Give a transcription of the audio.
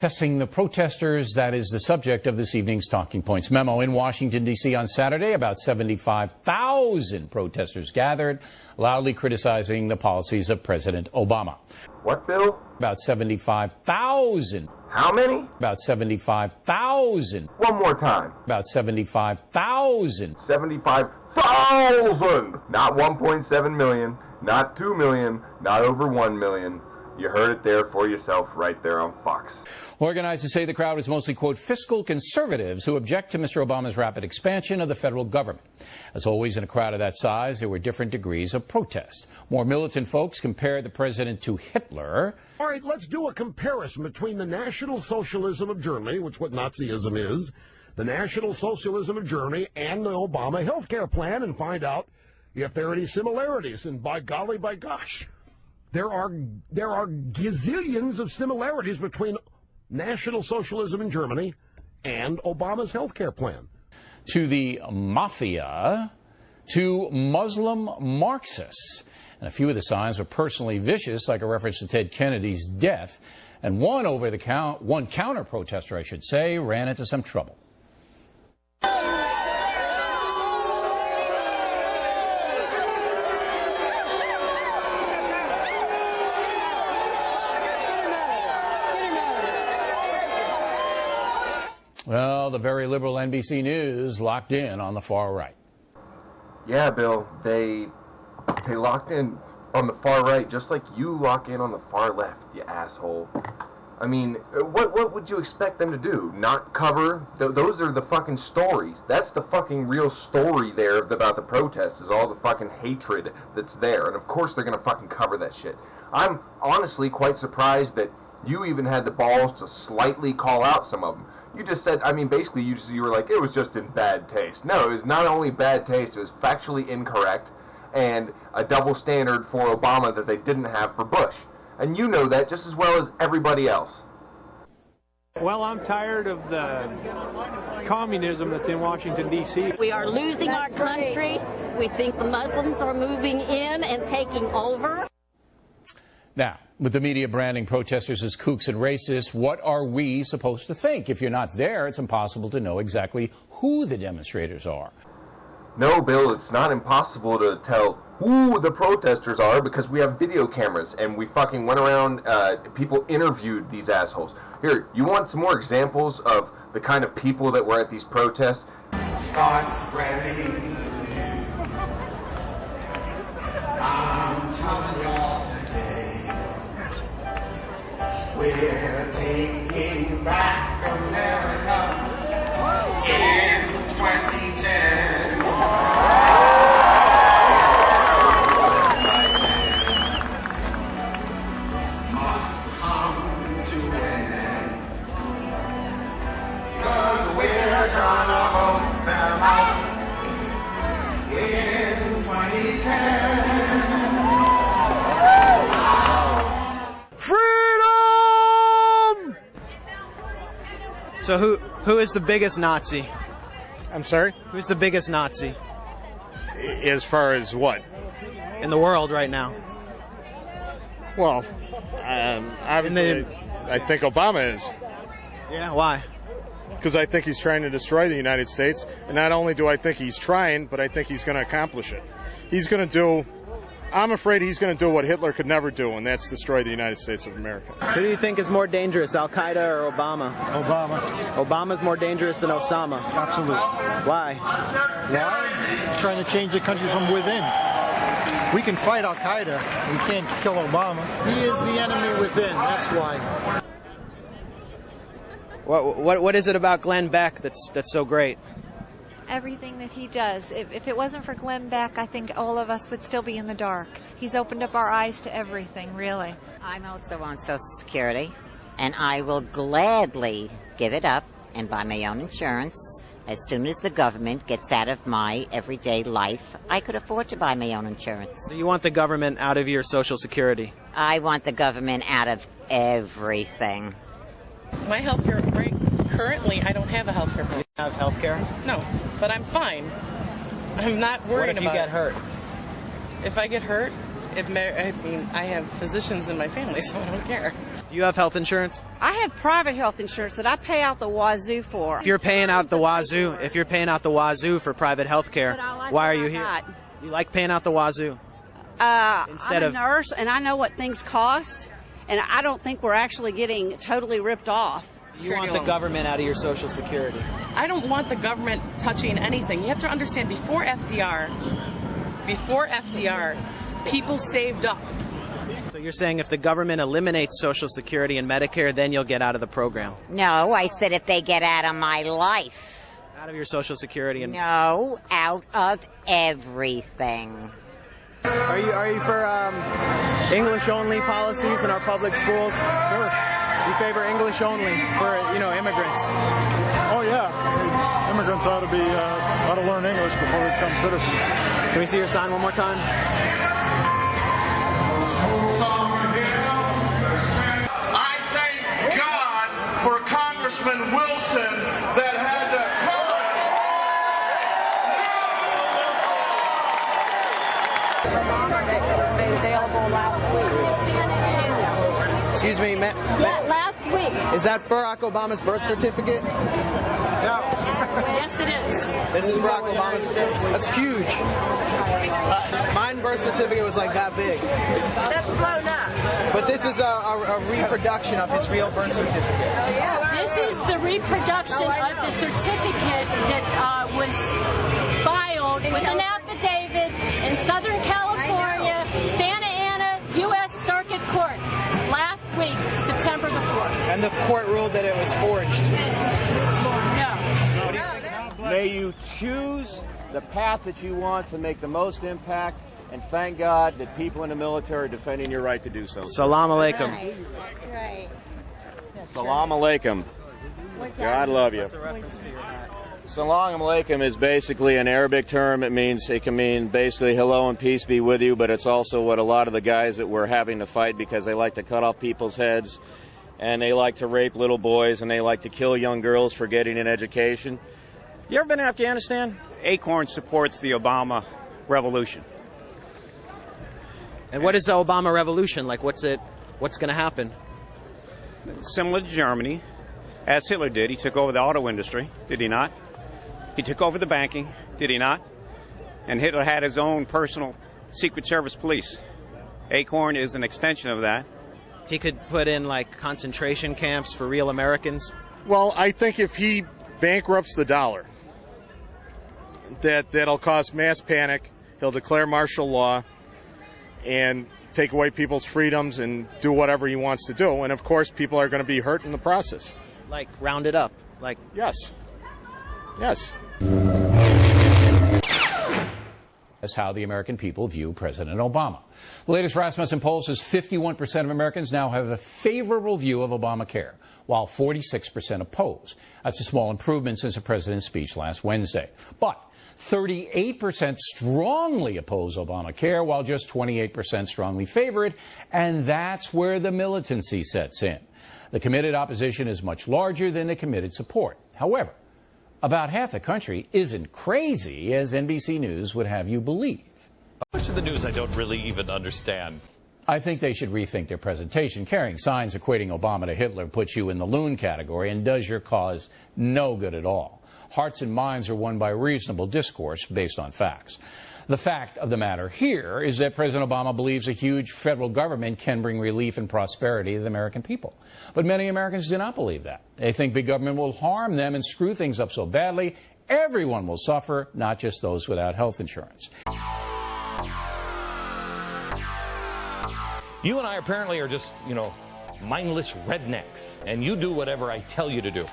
Testing the protesters, that is the subject of this evening's Talking Points memo. In Washington, D.C. on Saturday, about 75,000 protesters gathered, loudly criticizing the policies of President Obama. What, Bill? About 75,000. How many? About 75,000. One more time. About 75,000. 75,000! Not 1.7 million, not 2 million, not over 1 million. You heard it there for yourself right there on Fox. Organizers say the crowd is mostly, quote, fiscal conservatives who object to Mr. Obama's rapid expansion of the federal government. As always, in a crowd of that size, there were different degrees of protest. More militant folks compared the president to Hitler. All right, let's do a comparison between the National Socialism of Germany, which is what Nazism is, the National Socialism of Germany, and the Obama health care plan, and find out if there are any similarities. And by golly, by gosh, there are gazillions of similarities between National Socialism in Germany and Obama's health care plan. To the mafia, to Muslim Marxists. And a few of the signs were personally vicious, like a reference to Ted Kennedy's death. And one counter-protester, I should say, ran into some trouble. Well, the very liberal NBC News locked in on the far right. Yeah, Bill, they locked in on the far right just like you lock in on the far left, you asshole. I mean, what would you expect them to do? Not cover? Those are the fucking stories. That's the fucking real story there about the protests, is all the fucking hatred that's there. And of course they're gonna fucking cover that shit. I'm honestly quite surprised that you even had the balls to slightly call out some of them. You just said, I mean, basically you were like, it was just in bad taste. No, it was not only bad taste, it was factually incorrect and a double standard for Obama that they didn't have for Bush. And you know that just as well as everybody else. Well, I'm tired of the communism that's in Washington, D.C. We are losing our country. We think the Muslims are moving in and taking over. Now, with the media branding protesters as kooks and racists, what are we supposed to think? If you're not there, it's impossible to know exactly who the demonstrators are. No, Bill, it's not impossible to tell who the protesters are because we have video cameras and we fucking went around, people interviewed these assholes. Here, you want some more examples of the kind of people that were at these protests? Start spreading. I'm telling y'all today, we're taking back America in 2010. Must come to an end, 'cause we're gonna vote them out in 2010. Freedom! So who is the biggest Nazi? I'm sorry? Who's the biggest Nazi? As far as what? In the world right now. Well, obviously, I think Obama is. Yeah, why? Because I think he's trying to destroy the United States. And not only do I think he's trying, but I think he's going to accomplish it. I'm afraid he's going to do what Hitler could never do, and that's destroy the United States of America. Who do you think is more dangerous, Al-Qaeda or Obama? Obama. Obama's more dangerous than Osama? Absolutely. Why? Why? He's trying to change the country from within. We can fight Al-Qaeda. We can't kill Obama. He is the enemy within. That's why. What is it about Glenn Beck that's so great? Everything that he does. If it wasn't for Glenn Beck, I think all of us would still be in the dark. He's opened up our eyes to everything, really. I'm also on Social Security, and I will gladly give it up and buy my own insurance. As soon as the government gets out of my everyday life, I could afford to buy my own insurance. So you want the government out of your Social Security? I want the government out of everything. My health care, currently, I don't have a health care. You have health care? No, but I'm fine. I'm not worried about it. What if you get hurt? If I get hurt, I have physicians in my family, so I don't care. Do you have health insurance? I have private health insurance that I pay out the wazoo for. If you're paying out the wazoo for private health care, why are you here? You like paying out the wazoo? I'm a nurse, and I know what things cost, and I don't think we're actually getting totally ripped off. You want the government out of your Social Security? I don't want the government touching anything. You have to understand, before FDR, people saved up. So you're saying if the government eliminates Social Security and Medicare, then you'll get out of the program? No, I said if they get out of my life. Out of your Social Security and... No, out of everything. Are you for English-only policies in our public schools? Sure. You favor English only for, immigrants? Oh, yeah. Immigrants ought to learn English before they become citizens. Can we see your sign one more time? I thank God for Congressman Wilson that had to... Excuse me, last week. Is that Barack Obama's birth certificate? No. Yes, it is. This is Barack Obama's. That's huge. Mine birth certificate was like that big. That's blown up. But this is a reproduction of his real birth certificate. Oh, yeah. This is the reproduction of the certificate that was filed with an affidavit in Southern California, Santa Ana, U.S. Circuit Court last week, September the 4th. And the court ruled that it was forged. No. May you choose the path that you want to make the most impact, and thank God that people in the military are defending your right to do so. Salam alaikum. That's right. Salam alaikum. God love you. Salam alaikum is basically an Arabic term. It can mean basically hello and peace be with you, but it's also what a lot of the guys that we're having to fight because they like to cut off people's heads and they like to rape little boys and they like to kill young girls for getting an education. You ever been in Afghanistan? Acorn supports the Obama revolution. And what is the Obama revolution? Like, what's going to happen? Similar to Germany, as Hitler did. He took over the auto industry, did he not? He took over the banking, did he not? And Hitler had his own personal Secret Service police. Acorn is an extension of that. He could put in, like, concentration camps for real Americans? Well, I think if he bankrupts the dollar, that'll cause mass panic. He'll declare martial law and take away people's freedoms and do whatever he wants to do. And, of course, people are going to be hurt in the process. Like, round it up? Like, yes. Yes. That's how the American people view President Obama. The latest Rasmussen poll says 51% of Americans now have a favorable view of Obamacare, while 46% oppose. That's a small improvement since the president's speech last Wednesday. But 38% strongly oppose Obamacare, while just 28% strongly favor it, and that's where the militancy sets in. The committed opposition is much larger than the committed support. However, about half the country isn't crazy, as NBC News would have you believe. Much of the news I don't really even understand. I think they should rethink their presentation. Carrying signs equating Obama to Hitler puts you in the loon category and does your cause no good at all. Hearts and minds are won by reasonable discourse based on facts. The fact of the matter here is that President Obama believes a huge federal government can bring relief and prosperity to the American people. But many Americans do not believe that. They think big government will harm them and screw things up so badly, everyone will suffer, not just those without health insurance. You and I apparently are just, mindless rednecks, and you do whatever I tell you to do.